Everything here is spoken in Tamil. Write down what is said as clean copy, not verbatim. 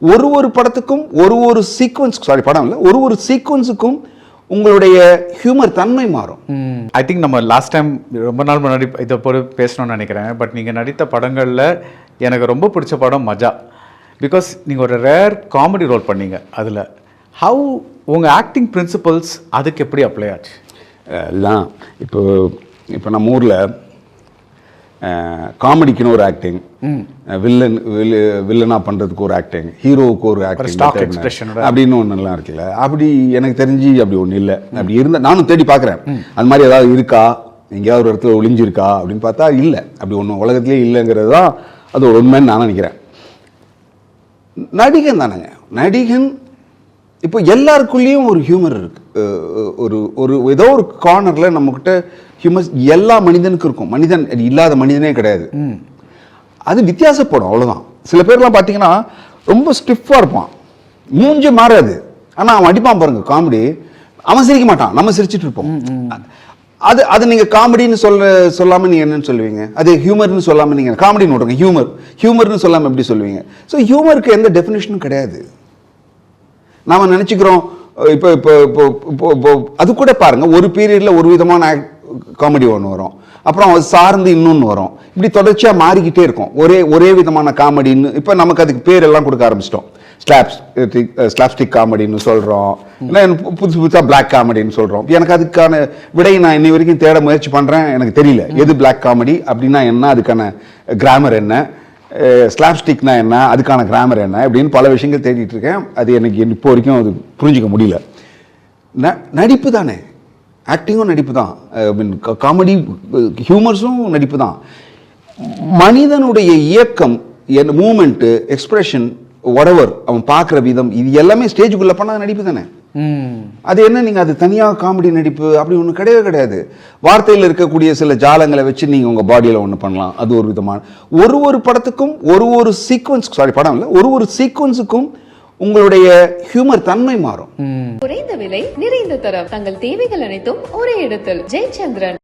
ஒரு படத்துக்கும் ஒரு சீக்வன்ஸ் படம் இல்லை ஒரு சீக்வன்ஸுக்கும் உங்களுடைய ஹியூமர் தன்மை மாறும். ஐ திங்க் நம்ம லாஸ்ட் டைம் ரொம்ப நாள் முன்னாடி இதை போல பேசணும்னு நினைக்கிறேன். பட் நீங்கள் நடித்த படங்களில் எனக்கு ரொம்ப பிடிச்ச படம் மஜா. பிகாஸ் நீங்கள் ஒரு ரேர் காமெடி ரோல் பண்ணீங்க. அதில் ஹவு உங்கள் ஆக்டிங் பிரின்சிபல்ஸ் அதுக்கு எப்படி அப்ளை ஆச்சு? எல்லாம் இப்போ நம்ம ஊரில் காமெடிக்குன்னு ஒரு ஆக்டிங், வில்லனாக பண்ணுறதுக்கு ஒரு ஆக்டிங், ஹீரோவுக்கு ஒரு ஆக்டிங் அப்படின்னு ஒன்றுலாம் இருக்குல்ல. அப்படி எனக்கு தெரிஞ்சு அப்படி ஒன்றும் இல்லை. அப்படி இருந்தால் நானும் தேடி பார்க்குறேன், அது மாதிரி ஏதாவது இருக்கா, எங்கேயாவது ஒரு இடத்துல ஒளிஞ்சிருக்கா அப்படின்னு பார்த்தா இல்லை. அப்படி ஒன்றும் உலகத்துலேயே இல்லைங்கிறது தான் அது ஒரு உண்மைன்னு நான் நினைக்கிறேன். நடிகன் தானேங்க நடிகன். இப்போ எல்லாருக்குள்ளேயும் ஒரு ஹியூமர் இருக்கு. ஒரு ஏதோ ஒரு கார்னரில் நம்மக்கிட்ட ஹியூமர்ஸ் எல்லா மனிதனுக்கும் இருக்கும். மனிதன் இல்லாத மனிதனே கிடையாது. அது வித்தியாசப்படும், அவ்வளோதான். சில பேர்லாம் பார்த்தீங்கன்னா ரொம்ப ஸ்டிஃபாக இருப்பான், மூஞ்சி மாறாது, ஆனால் அவன் அடிப்பான் பாருங்க காமெடி, அவன் சிரிக்க மாட்டான், நம்ம சிரிச்சிட்டு இருப்போம். அது நீங்கள் காமெடின்னு சொல்லாமல் நீங்கள் என்னன்னு சொல்லுவீங்க? அது ஹியூமர்னு சொல்லாமல் நீங்கள் காமெடின்னு விட்ருங்க, ஹியூமர்னு சொல்லாமல் எப்படி சொல்லுவீங்க? ஸோ ஹியூமருக்கு எந்த டெஃபினேஷனும் கிடையாது. நாம் நினச்சிக்கிறோம். இப்போ அது கூட பாருங்க, ஒரு பீரியடில் ஒரு விதமான காமெடி ஒன்று வரும், அப்புறம் அது சார்ந்து இன்னொன்று வரும். இப்படி தொடர்ச்சியாக மாறிக்கிட்டே இருக்கும். ஒரே விதமான காமெடின்னு இப்போ நமக்கு அதுக்கு பேர் எல்லாம் கொடுக்க ஆரம்பிச்சிட்டோம். ஸ்லாப்ஸ்டிக் காமெடின்னு சொல்கிறோம், இல்லை புதுசாக பிளாக் காமெடின்னு சொல்கிறோம். எனக்கு அதுக்கான விடையை நான் இன்னை வரைக்கும் தேட முயற்சி பண்ணுறேன். எனக்கு தெரியல எது பிளாக் காமெடி அப்படின்னா என்ன, அதுக்கான கிராமர் என்ன, ஸ்லாப்ஸ்டிக்னா என்ன, அதுக்கான கிராமர் என்ன, இப்படின்னு பல விஷயங்கள் தேடிட்டு இருக்கேன். அது எனக்கு இப்போ வரைக்கும் அது புரிஞ்சிக்க முடியல. நடிப்பு தானே, ஆக்டிங்கும் நடிப்பு தான், காமெடி ஹியூமர்ஸும் நடிப்பு தான். மனிதனுடைய இயக்கம், மூமெண்ட்டு, எக்ஸ்பிரஷன், whatever, அவன் பார்க்குற விதம், இது எல்லாமே ஸ்டேஜுக்குள்ளே பண்ணால் நடிப்பு தானே. அது என்ன, நீங்கள் அது தனியாக காமெடி நடிப்பு அப்படி ஒன்று கிடையவே கிடையாது. வார்த்தையில் இருக்கக்கூடிய சில ஜாலங்களை வச்சு நீங்கள் உங்கள் பாடியில் ஒன்று பண்ணலாம். அது ஒரு விதமான ஒரு படத்துக்கும் ஒரு சீக்வன்ஸ் படம் இல்லை ஒரு சீக்வன்ஸுக்கும் உங்களுடைய ஹியூமர் தன்மை மாறும். குறைந்த விலை, நிறைந்த தரம், தங்கள் தேவைகள் அனைத்தும் ஒரே இடத்தில். ஜெயச்சந்திரன்.